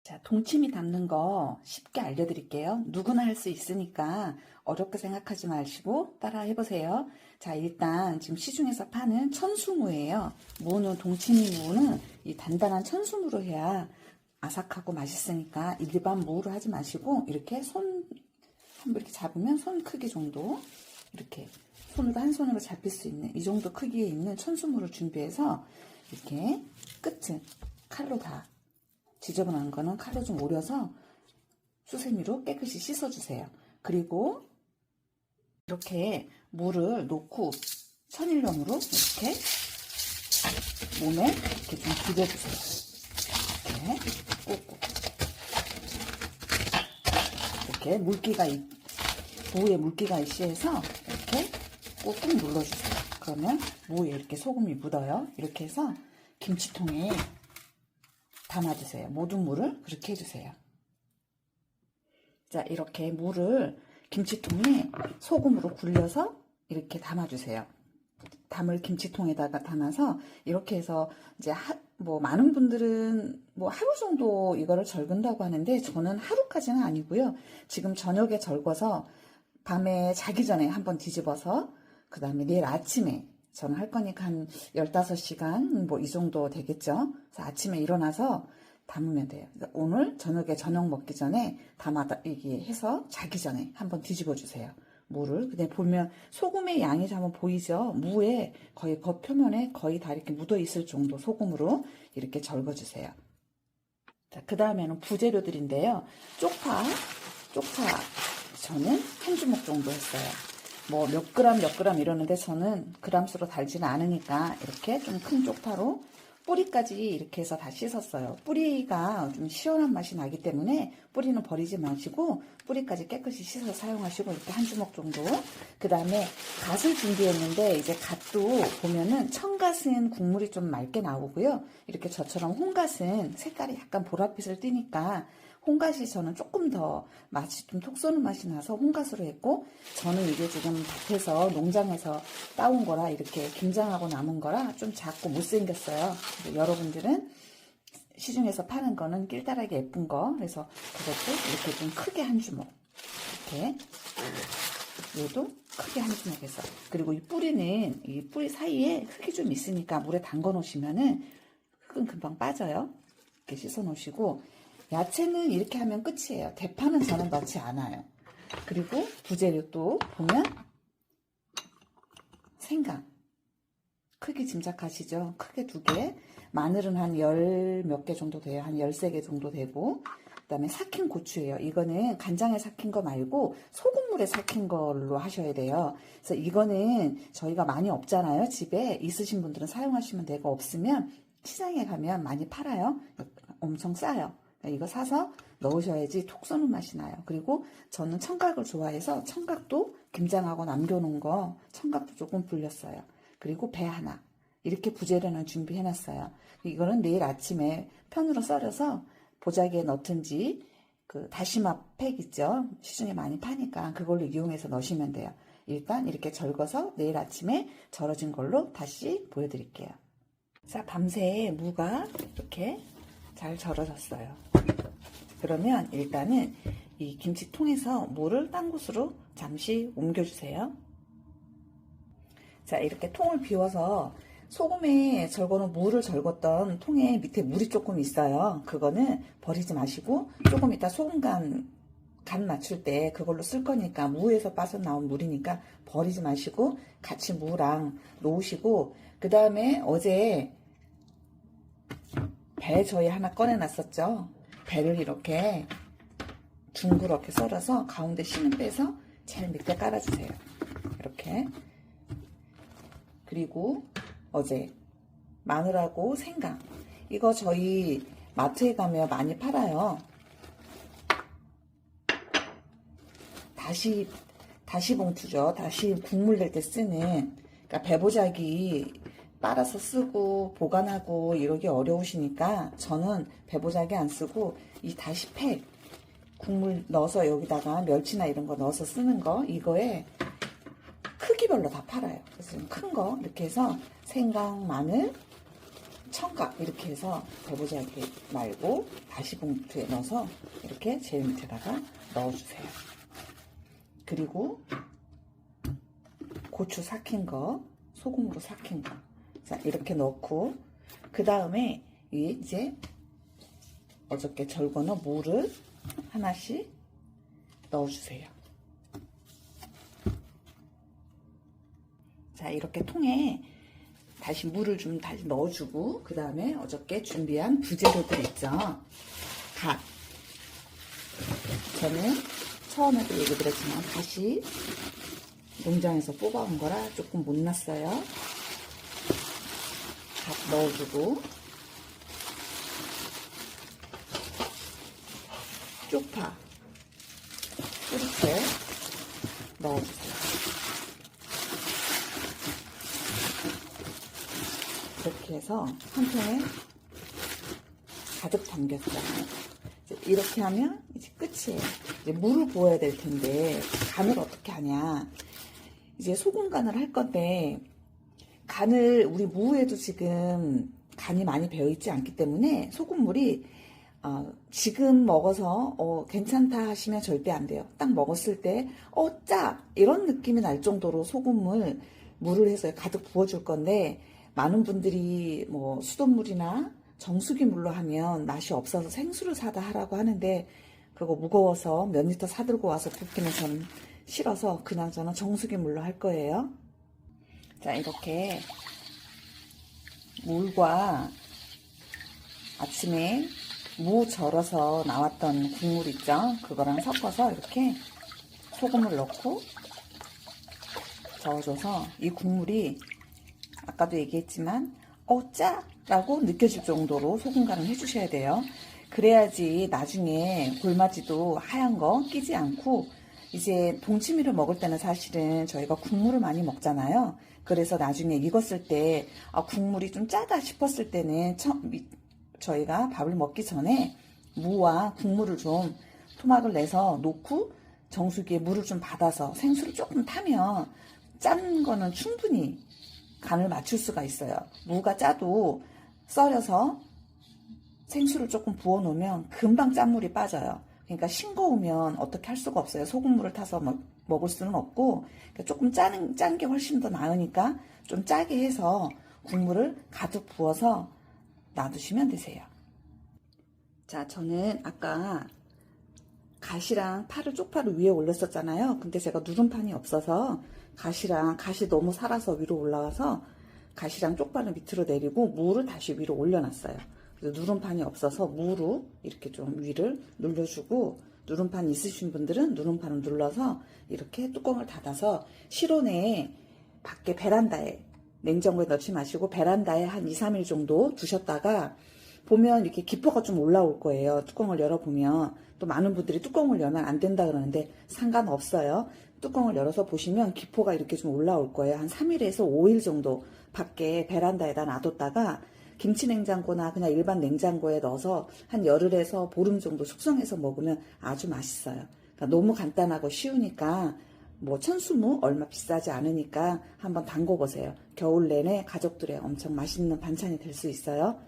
자, 동치미 담는 거 쉽게 알려드릴게요. 누구나 할 수 있으니까 어렵게 생각하지 마시고 따라 해보세요. 자, 일단 지금 시중에서 파는 천수무예요. 무는, 동치미 무는 이 단단한 천수무로 해야 아삭하고 맛있으니까 일반 무로 하지 마시고 이렇게 한번 이렇게 잡으면 손 크기 정도, 이렇게 손으로 한 손으로 잡힐 수 있는 이 정도 크기에 있는 천수무를 준비해서 이렇게 끝은 칼로 다, 지저분한 거는 칼로 좀 오려서 수세미로 깨끗이 씻어주세요. 그리고 이렇게 물을 놓고 천일염으로 이렇게 몸에 이렇게 좀 비벼주세요. 이렇게 꾹꾹. 이렇게 무에 물기가 있시해서 이렇게 꾹꾹 눌러주세요. 그러면 무에 이렇게 소금이 묻어요. 이렇게 해서 김치통에 담아주세요. 모든 물을 그렇게 해주세요. 자, 이렇게 물을 김치통에 소금으로 굴려서 이렇게 담아주세요. 담을 김치통에다가 담아서 이렇게 해서 이제 많은 분들은 하루 정도 이거를 절근다고 하는데 저는 하루까지는 아니고요. 지금 저녁에 절궈서 밤에 자기 전에 한번 뒤집어서 그 다음에 내일 아침에 저는 할 거니까 한 15시간 이 정도 되겠죠. 그래서 아침에 일어나서 담으면 돼요. 오늘 저녁에 저녁 먹기 전에 이게 해서 자기 전에 한번 뒤집어 주세요. 무를. 근데 보면 소금의 양이 한번 보이죠? 무에 거의 겉표면에 거의 다 이렇게 묻어 있을 정도 소금으로 이렇게 절거 주세요. 자, 그 다음에는 부재료들인데요. 쪽파 저는 한 주먹 정도 했어요. 몇 그램 이러는데 저는 그램수로 달지는 않으니까 이렇게 좀 큰 쪽파로 뿌리까지 이렇게 해서 다 씻었어요. 뿌리가 좀 시원한 맛이 나기 때문에 뿌리는 버리지 마시고 뿌리까지 깨끗이 씻어서 사용하시고 이렇게 한 주먹 정도. 그 다음에 갓을 준비했는데 이제 갓도 보면은 청갓은 국물이 좀 맑게 나오고요. 이렇게 저처럼 홍갓은 색깔이 약간 보랏빛을 띠니까 홍갓이 저는 조금 더 맛이 좀 톡 쏘는 맛이 나서 홍갓으로 했고, 저는 이게 지금 밭에서 농장에서 따온 거라 이렇게 김장하고 남은 거라 좀 작고 못생겼어요. 여러분들은 시중에서 파는 거는 낄다랗게 예쁜 거, 그래서 그것도 이렇게 좀 크게 한 주먹, 이렇게 얘도 크게 한 주먹 해서. 그리고 이 뿌리 사이에 흙이 좀 있으니까 물에 담궈 놓으시면은 흙은 금방 빠져요. 이렇게 씻어 놓으시고, 야채는 이렇게 하면 끝이에요. 대파는 저는 넣지 않아요. 그리고 부재료 또 보면 생강 크기 짐작하시죠? 크게 2개, 마늘은 한 10 몇 개 정도 돼요. 한 13개 정도 되고, 그 다음에 삭힌 고추예요. 이거는 간장에 삭힌 거 말고 소금물에 삭힌 걸로 하셔야 돼요. 그래서 이거는 저희가 많이 없잖아요. 집에 있으신 분들은 사용하시면 되고, 없으면 시장에 가면 많이 팔아요. 엄청 싸요. 이거 사서 넣으셔야지 톡 쏘는 맛이 나요. 그리고 저는 청각을 좋아해서 청각도 김장하고 남겨놓은 거 청각도 조금 불렸어요. 그리고 배 하나, 이렇게 부재료는 준비해놨어요. 이거는 내일 아침에 편으로 썰어서 보자기에 넣든지 그 다시마 팩 있죠? 시중에 많이 파니까 그걸로 이용해서 넣으시면 돼요. 일단 이렇게 절궈서 내일 아침에 절여진 걸로 다시 보여드릴게요. 자, 밤새 무가 이렇게 잘 절여졌어요. 그러면 일단은 이 김치통에서 물을 딴 곳으로 잠시 옮겨주세요. 자, 이렇게 통을 비워서 소금에 절거는 무를 절궜던 통에 밑에 물이 조금 있어요. 그거는 버리지 마시고 조금 이따 소금 간 맞출 때 그걸로 쓸 거니까, 무에서 빠져나온 물이니까 버리지 마시고 같이 무랑 놓으시고, 그 다음에 어제 배 저희 하나 꺼내놨었죠. 배를 이렇게 둥그렇게 썰어서 가운데 씨는 빼서 제일 밑에 깔아주세요. 이렇게. 그리고 어제 마늘하고 생강, 이거 저희 마트에 가면 많이 팔아요. 다시 봉투죠. 다시 국물 낼 때 쓰는, 그러니까 배보자기 빨아서 쓰고 보관하고 이러기 어려우시니까 저는 배보자기 안 쓰고 이 다시팩 국물 넣어서 여기다가 멸치나 이런 거 넣어서 쓰는 거, 이거에 크기별로 다 팔아요. 그래서 큰 거 이렇게 해서 생강, 마늘, 청각 이렇게 해서 대보잘게 말고 다시 봉투에 넣어서 이렇게 제일 밑에다가 넣어주세요. 그리고 고추 삭힌 거, 소금으로 삭힌 거, 자 이렇게 넣고 그 다음에 이제 어저께 절거놓은 물을 하나씩 넣어주세요. 자 이렇게 통에 다시 물을 좀 다시 넣어주고 그 다음에 어저께 준비한 부재료들 있죠. 갓. 저는 처음에도 얘기 드렸지만 다시 농장에서 뽑아온 거라 조금 못 났어요. 갓 넣어주고 쪽파 뿌리채 넣어주세요. 이렇게 해서 한 통에 가득 담겼어요. 이렇게 하면 이제 끝이에요. 이제 물을 부어야 될 텐데 간을 어떻게 하냐. 이제 소금 간을 할 건데 간을 우리 무에도 지금 간이 많이 배어 있지 않기 때문에 소금물이 지금 먹어서 괜찮다 하시면 절대 안 돼요. 딱 먹었을 때 짜! 이런 느낌이 날 정도로 물을 해서 가득 부어줄 건데 많은 분들이 뭐 수돗물이나 정수기 물로 하면 맛이 없어서 생수를 사다 하라고 하는데 그거 무거워서 몇 리터 사들고 와서 붓기는 저는 싫어서 그냥 저는 정수기 물로 할 거예요. 자 이렇게 물과 아침에 무 절어서 나왔던 국물 있죠? 그거랑 섞어서 이렇게 소금을 넣고 저어줘서 이 국물이 아까도 얘기했지만 짜! 라고 느껴질 정도로 소금 간을 해주셔야 돼요. 그래야지 나중에 골마지도 하얀 거 끼지 않고 이제 동치미를 먹을 때는 사실은 저희가 국물을 많이 먹잖아요. 그래서 나중에 익었을 때 국물이 좀 짜다 싶었을 때는 저희가 밥을 먹기 전에 무와 국물을 좀 토막을 내서 놓고 정수기에 물을 좀 받아서 생수를 조금 타면 짠 거는 충분히 간을 맞출 수가 있어요. 무가 짜도 썰여서 생수를 조금 부어 놓으면 금방 짠물이 빠져요. 그러니까 싱거우면 어떻게 할 수가 없어요. 소금물을 타서 먹을 수는 없고 그러니까 조금 짠 게 훨씬 더 나으니까 좀 짜게 해서 국물을 가득 부어서 놔두시면 되세요. 자, 저는 아까 갓이랑 쪽파를 위에 올렸었잖아요. 근데 제가 누름판이 없어서 갓이 너무 살아서 위로 올라와서 갓이랑 쪽파를 밑으로 내리고 무를 다시 위로 올려놨어요. 그래서 누름판이 없어서 무로 이렇게 좀 위를 눌러주고 누름판 있으신 분들은 누름판을 눌러서 이렇게 뚜껑을 닫아서 실온에 밖에 베란다에 냉장고에 넣지 마시고 베란다에 한 2, 3일 정도 두셨다가 보면 이렇게 기포가 좀 올라올 거예요. 뚜껑을 열어보면. 또 많은 분들이 뚜껑을 열면 안 된다 그러는데 상관없어요. 뚜껑을 열어서 보시면 기포가 이렇게 좀 올라올 거예요. 한 3일에서 5일 정도 밖에 베란다에다 놔뒀다가 김치냉장고나 그냥 일반 냉장고에 넣어서 한 열흘에서 보름 정도 숙성해서 먹으면 아주 맛있어요. 그러니까 너무 간단하고 쉬우니까 뭐 천수무 얼마 비싸지 않으니까 한번 담궈보세요. 겨울 내내 가족들의 엄청 맛있는 반찬이 될 수 있어요.